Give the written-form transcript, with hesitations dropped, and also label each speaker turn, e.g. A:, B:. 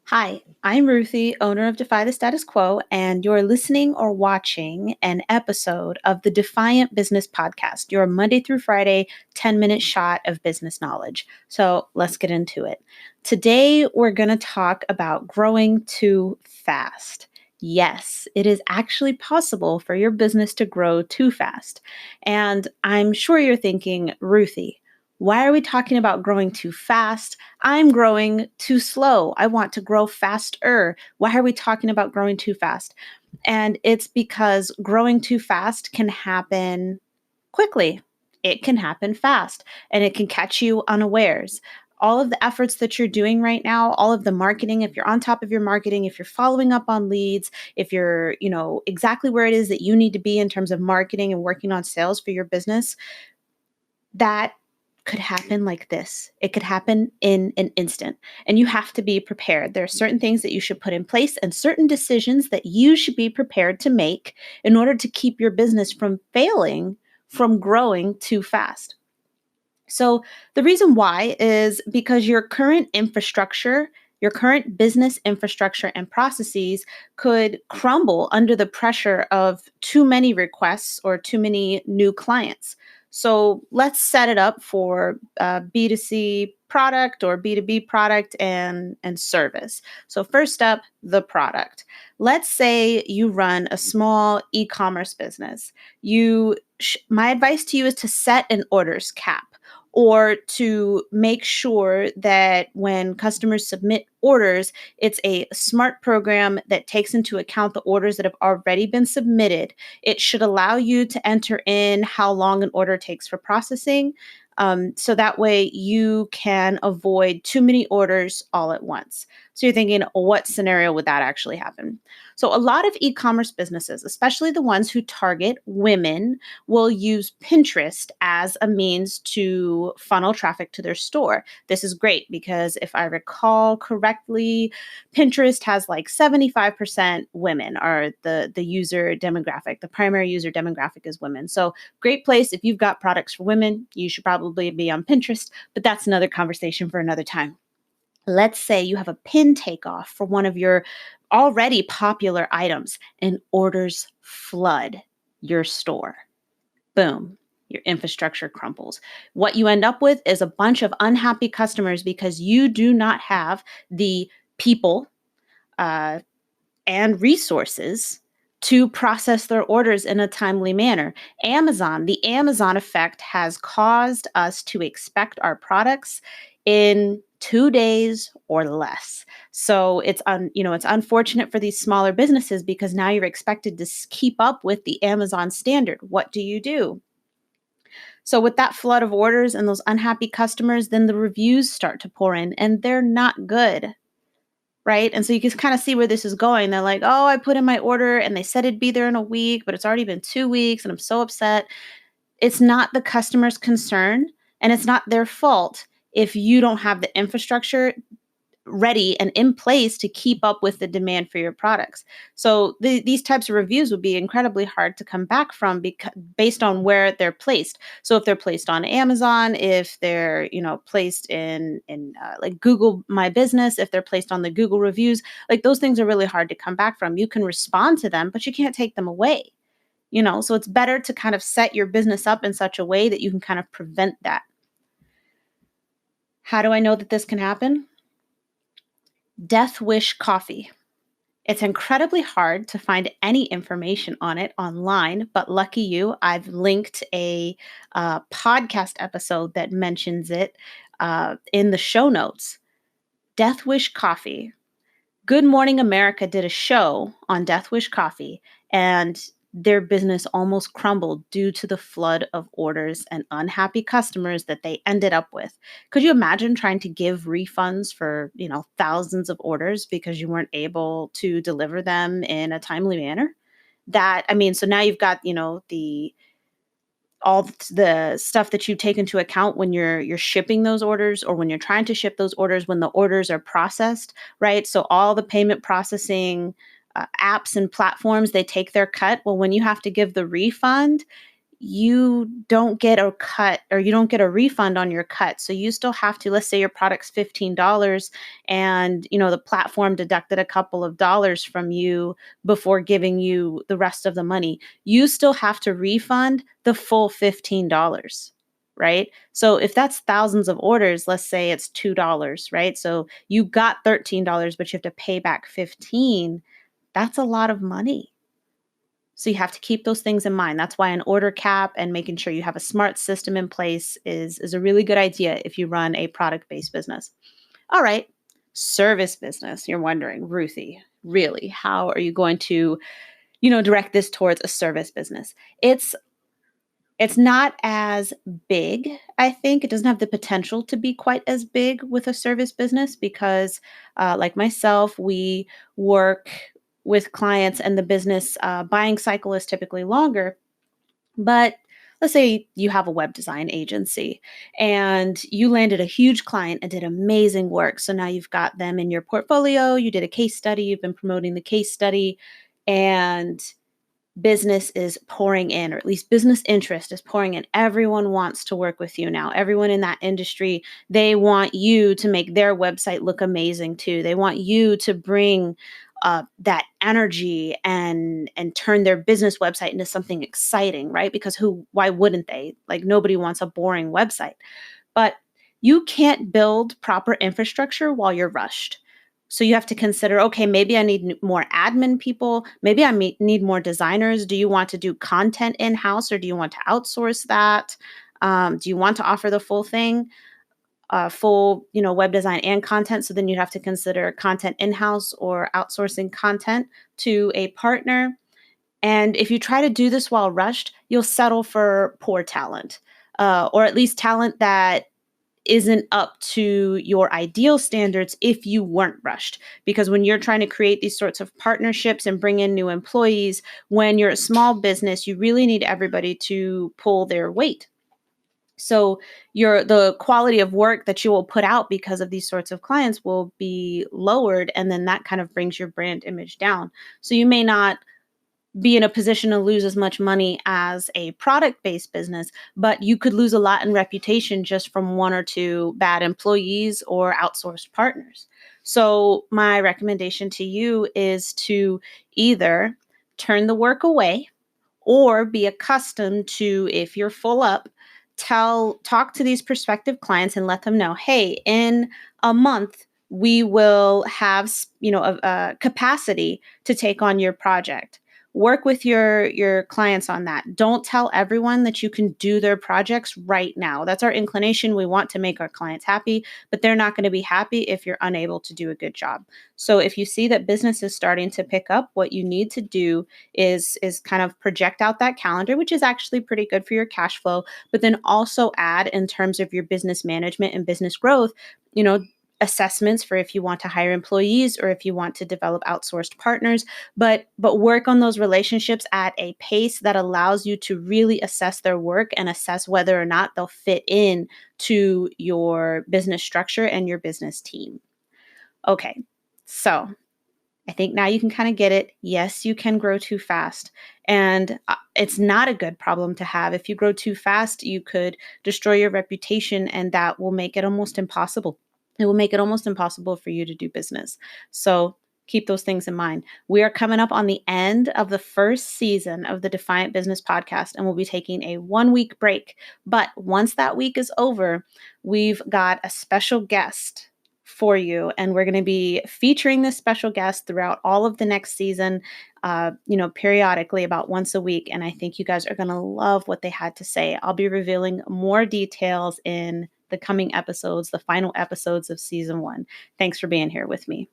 A: Hi, I'm Ruthie, owner of Defy the Status Quo, and you're listening or watching an episode of the Defiant Business Podcast, your Monday through Friday 10-minute shot of business knowledge. So let's get into it. Today, we're going to talk about growing too fast. Yes, it is actually possible for your business to grow too fast. And I'm sure you're thinking, Ruthie, why are we talking about growing too fast? I'm growing too slow. I want to grow faster. Why are we talking about growing too fast? And it's because growing too fast can happen quickly. It can happen fast and it can catch you unawares. All of the efforts that you're doing right now, all of the marketing, if you're on top of your marketing, if you're following up on leads, if you're, exactly where it is that you need to be in terms of marketing and working on sales for your business, that could happen like this. It could happen in an instant, and you have to be prepared. There are certain things that you should put in place and certain decisions that you should be prepared to make in order to keep your business from failing, from growing too fast. So, the reason why is because your current infrastructure, your current business infrastructure and processes could crumble under the pressure of too many requests or too many new clients. So, let's set it up for B2C product or B2B product and service. So, first up, the product. Let's say you run a small e-commerce business. My advice to you is to set an orders cap, or to make sure that when customers submit orders, it's a smart program that takes into account the orders that have already been submitted. It should allow you to enter in how long an order takes for processing. So that way you can avoid too many orders all at once. So you're thinking, what scenario would that actually happen? So a lot of e-commerce businesses, especially the ones who target women, will use Pinterest as a means to funnel traffic to their store. This is great because if I recall correctly, Pinterest has like 75% women are the user demographic. The primary user demographic is women. So great place. If you've got products for women, you should probably be on Pinterest, but that's another conversation for another time. Let's say you have a pin takeoff for one of your already popular items and orders flood your store. Boom, your infrastructure crumbles. What you end up with is a bunch of unhappy customers because you do not have the people uh, and resources to process their orders in a timely manner. The Amazon effect has caused us to expect our products in 2 days or less. So it's unfortunate for these smaller businesses because now you're expected to keep up with the Amazon standard. What do you do? So with that flood of orders and those unhappy customers, then the reviews start to pour in and they're not good. Right. And so you can kind of see where this is going. They're like, oh, I put in my order and they said it'd be there in a week, but it's already been 2 weeks and I'm so upset. It's not the customer's concern and it's not their fault if you don't have the infrastructure ready and in place to keep up with the demand for your products. So these types of reviews would be incredibly hard to come back from based on where they're placed. So if they're placed on Amazon, if they're placed in like Google My Business, if they're placed on the Google reviews, like those things are really hard to come back from. You can respond to them, but you can't take them away. So it's better to kind of set your business up in such a way that you can kind of prevent that. How do I know that this can happen? Death Wish Coffee. It's incredibly hard to find any information on it online, but lucky you, I've linked a podcast episode that mentions it in the show notes. Death Wish Coffee. Good Morning America did a show on Death Wish Coffee, and their business almost crumbled due to the flood of orders and unhappy customers that they ended up with. Could you imagine trying to give refunds for, thousands of orders because you weren't able to deliver them in a timely manner? So now you've got, all the stuff that you take into account when you're shipping those orders, or when you're trying to ship those orders when the orders are processed, right? So all the payment processing apps and platforms, they take their cut. Well, when you have to give the refund, you don't get a cut or you don't get a refund on your cut. So you still have to, let's say your product's $15 and the platform deducted a couple of dollars from you before giving you the rest of the money. You still have to refund the full $15. Right? So if that's thousands of orders, let's say it's $2, right? So you got $13, but you have to pay back 15. That's a lot of money. So you have to keep those things in mind. That's why an order cap and making sure you have a smart system in place is a really good idea if you run a product-based business. All right, service business. You're wondering, Ruthie, really, how are you going to, direct this towards a service business? It's not as big, I think. It doesn't have the potential to be quite as big with a service business because, like myself, we work with clients and the business buying cycle is typically longer. But let's say you have a web design agency and you landed a huge client and did amazing work. So now you've got them in your portfolio, you did a case study, you've been promoting the case study, and business is pouring in, or at least business interest is pouring in. Everyone wants to work with you now. Everyone in that industry, they want you to make their website look amazing too. They want you to bring that energy and turn their business website into something exciting, right? Because why wouldn't they? Like nobody wants a boring website. But you can't build proper infrastructure while you're rushed. So you have to consider, okay, maybe I need more admin people. Maybe I need more designers. Do you want to do content in-house or do you want to outsource that? Do you want to offer the full thing, full, web design and content? So then you'd have to consider content in-house or outsourcing content to a partner. And if you try to do this while rushed, you'll settle for poor talent, or at least talent that isn't up to your ideal standards if you weren't rushed. Because when you're trying to create these sorts of partnerships and bring in new employees, when you're a small business, you really need everybody to pull their weight. So the quality of work that you will put out because of these sorts of clients will be lowered, and then that kind of brings your brand image down. So you may not be in a position to lose as much money as a product-based business, but you could lose a lot in reputation just from one or two bad employees or outsourced partners. So my recommendation to you is to either turn the work away or be accustomed to, if you're full up, talk to these prospective clients and let them know, hey, in a month we will have a capacity to take on your project. Work with your clients on that. Don't tell everyone that you can do their projects right now. That's our inclination. We want to make our clients happy, but they're not going to be happy if you're unable to do a good job. So if you see that business is starting to pick up, what you need to do is kind of project out that calendar, which is actually pretty good for your cash flow, but then also add, in terms of your business management and business growth, assessments for if you want to hire employees or if you want to develop outsourced partners, but work on those relationships at a pace that allows you to really assess their work and assess whether or not they'll fit in to your business structure and your business team. Okay, so I think now you can kind of get it. Yes, you can grow too fast. And it's not a good problem to have. If you grow too fast, you could destroy your reputation, and that will make it almost impossible. It will make it almost impossible for you to do business. So keep those things in mind. We are coming up on the end of the first season of the Defiant Business Podcast, and we'll be taking a 1-week break. But once that week is over, we've got a special guest for you, and we're going to be featuring this special guest throughout all of the next season, periodically, about once a week. And I think you guys are going to love what they had to say. I'll be revealing more details in the coming episodes, the final episodes of season 1. Thanks for being here with me.